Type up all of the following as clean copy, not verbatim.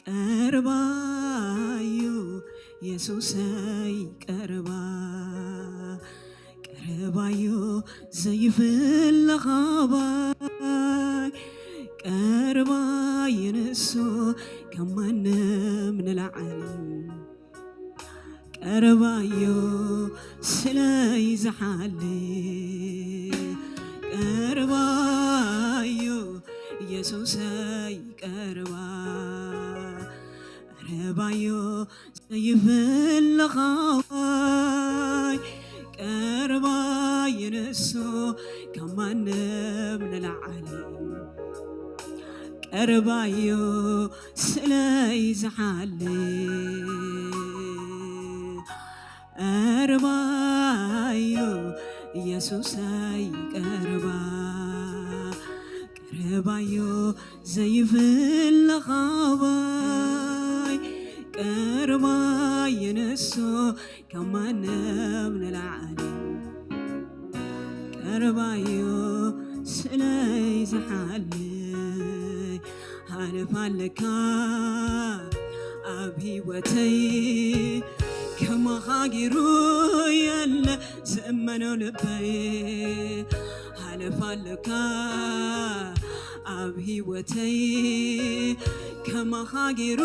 ቀርባዩ ኢየሱሰይ ቀርባዩ ዘይፍለኻባይ ቀርባይ ንሱ ከማንም ንላዓል ቀርባዩ ስለይ ዝሓሊ ቀርባዩ ኢየሱሰይ ቀርባዩ ዘይፍለኻባይ ቀርባይ ንሱ ከማንም ንላዓል ቀርባዩ ስለይ ዝሓሊ ቀርባዩ ኢየሱሰይ ቀርባዩ ዘይፍለኻባይ ቀርባይ ንሱ ከማንም ንላዓል ቀርባዩ ስለይ ዝሓሊ ሃልፋለካ ኣብ ሂወተይ ከመኻጊሩ የለ ዝእመኖ ልበይ ሃልፋለካ ኣብ ሂወተይ ከመኻጊሩ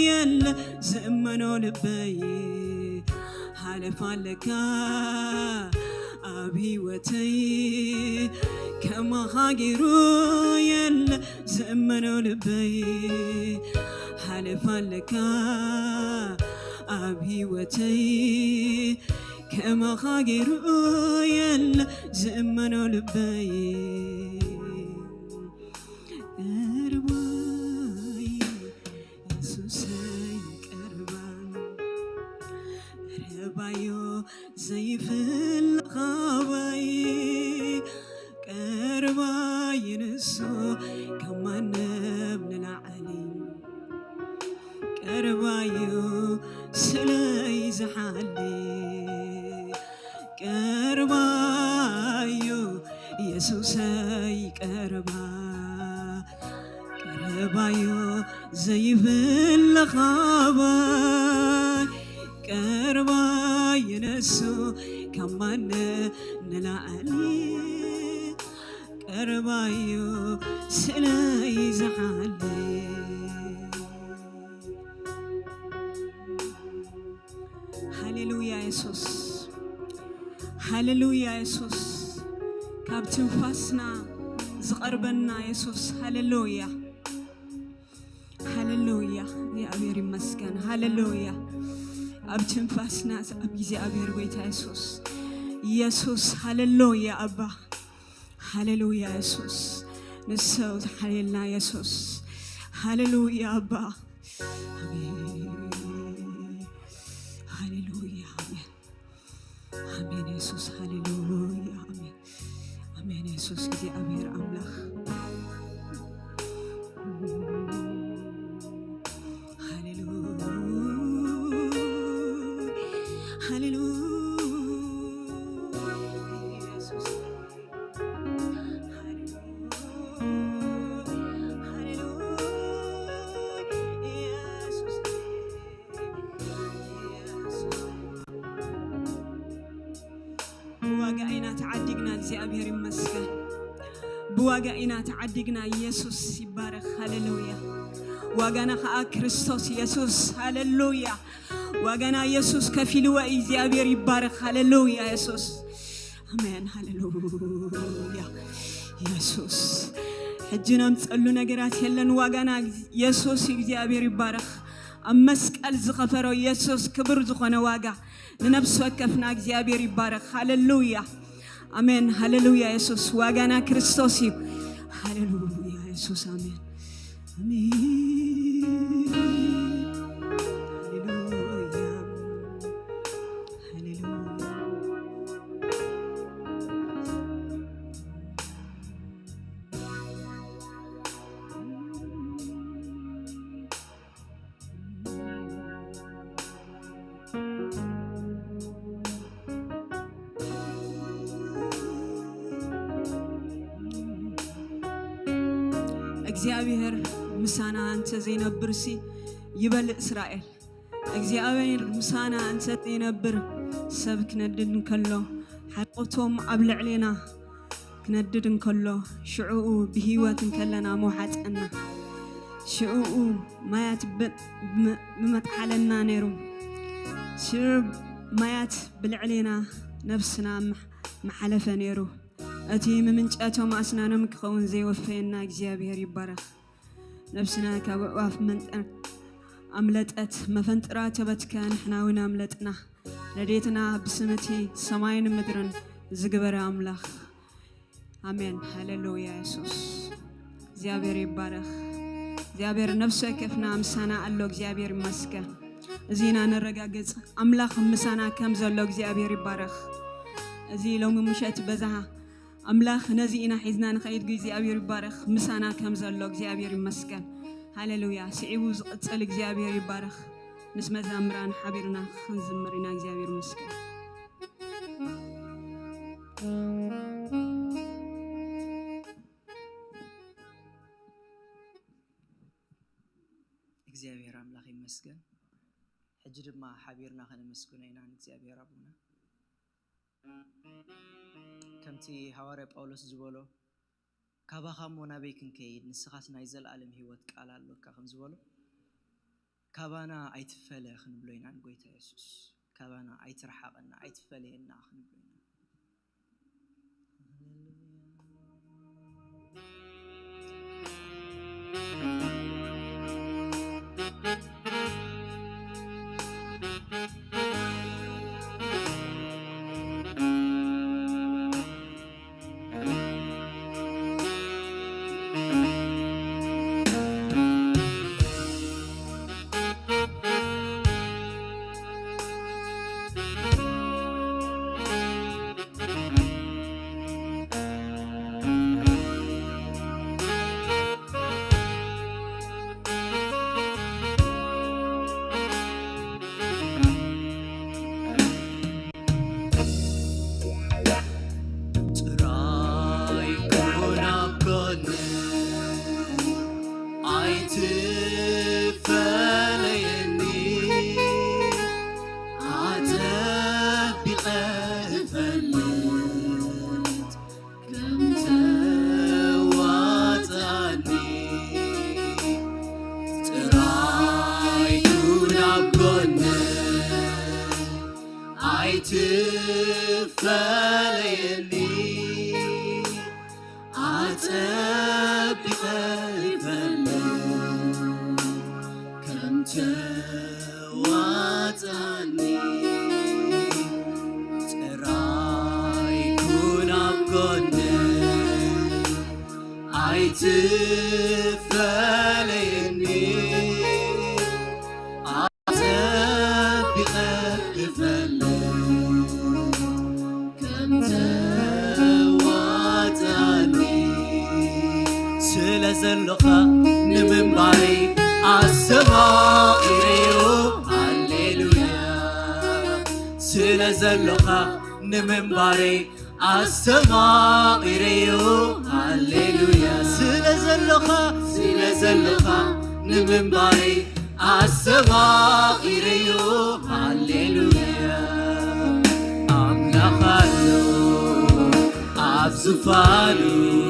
የለ ዝእመኖ ልበይ ሃልፋለካ ኣብ ሂወተይ ከመኻጊሩ የለ ዝእመኖ ልበይ ሃልፋለካ ኣብ ሂወተይ ከመኻጊሩ የለ ዝእመኖ ልበይ ቀርባይ ኢየሱሰይ ቀርባዩ ዘይፍለኻባይ ቀርባይ ንሱ ከማንም ንላዓል ቀርባዩ ስለይ ዝሓሊ ቀርባዩ ኢየሱሰይ ቀርባዩ ዘይፍለኻባይ ቀርባይ ንሱ ከማንም ንላዓል ቀርባዩ ስለይ ዝሓሊ ሃሌሉያ ኢየሱስ ሃሌሉያ ኢየሱስ ካብ ትንፋስና ዝቐርበና ኢየሱስ ሃሌሉያ ሃሌሉያ እግዚአብሔር ይመስገን ሃሌሉያ ኣብ ትንፋስና ኣብ እግዚአብሔር ጎይታ ኢየሱስ ሃሌሉያ አባ ሃሌሉያ ኢየሱስ ንሰው ተሐሌልና ኢየሱስ ሃሌሉያ አባ ሃሌሉያ አሜን ኢየሱስ ሃሌሉያ አሜን ኢየሱስ እግዚአብሔር አምላክ እግዚአብሔር ይመስገን በዋጋኢና ተዓድግና ኢየሱስ ይባረክ ሃሌሉያ ዋጋና ክርስቶስ ኢየሱስ ሃሌሉያ ዋጋና ኢየሱስ ከፊልዋ እግዚአብሔር ይባረክ ሃሌሉያ ኢየሱስ አሜን ሃሌሉያ ኢየሱስ ሕጅናም ጸሉ ነገራት የለን ዋጋና ኢየሱስ እግዚአብሔር ይባረክ አመስቀል ዝኸፈረው ኢየሱስ ክብር ዝኾነ ዋጋ ለነፍስ ወከፍና እግዚአብሔር ይባረክ ሃሌሉያ አሜን ሃሌሉያ ኢየሱስ ዋጋና ክርስቶስ ሃሌሉያ ኢየሱስ አሜን እግዚአብሔር مسانا أنت زينبرسي يبل إسرائيل እግዚአብሔር ምሳና አንሰጥ የነበር ሰብክ ነድድን ከሎ حقتهم قبل علينا كنددن كله شعوء بهيوة كلنا موحتنا شعوء ما يتبت ممتحلنا نيرو شرب ما يتبلعلينا نفسنا محلف نيرو أتي ممنجاتهم أسنانهم كخون زي وفينا እግዚአብሔር يبارك نفسنا كواف من أملت مفنترات بتكان إحنا ونا أملتنا رديتنا بسمتي سماين مدرن زجبر أملاخ آمين هللويا يسوع እግዚአብሔር يبارك እግዚአብሔር نفسه كيفنا مسانا الله እግዚአብሔር مسكه زينا نرجع أملاخ مسانا كم زلوا እግዚአብሔር يبارك زي لو مشيت بزها أملاخ نزينا حزنا نخيد እግዚአብሔር يبارك مسانا كم زلوا እግዚአብሔር مسكه هللويا سعيوز قتل እግዚአብሔር يبارك نسمع زمران حبيرنا خنزمرنا እግዚአብሔር مسكه እግዚአብሔር አምላክ ይመስገን حجرما حبيرنا خن مسكونينا እግዚአብሔር አቡና ከምቲ ሐዋርያ ጳውሎስ ዝበሎ ካባኻም ሞና ቤክን ከይድ ንስኻትና ይዘልዓለም ህይወት ቃል አለካ ከም ዝበሎ ካባና አይትፈለ ክንብሎይና ጎይታ ኢየሱስ ካባና አይትርሐቀና አይትፈለየና ክንብሎይና زلقا نمنباري السماء إريو هاليلويا سلا زلقا نمنباري السماء إريو هاليلويا سلا زلقا نمنباري السماء إريو هاليلويا أملاخالو أبزفالو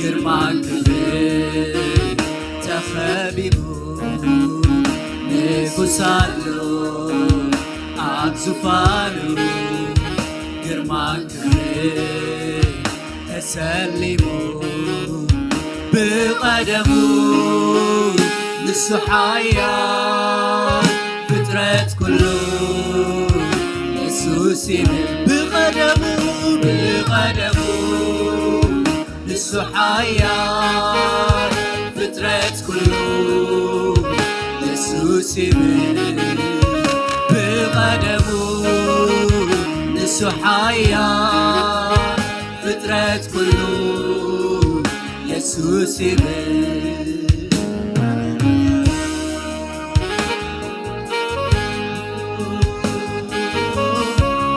كرمان كبير تخبيبو نفسالو أبزفالو كرمان كبير تسلمو بقدمو نسحايا فترة كله يسوسي بقدمو نسحايا فترة كله يسوسي بقدمو نسحايا فترة كله يسوسي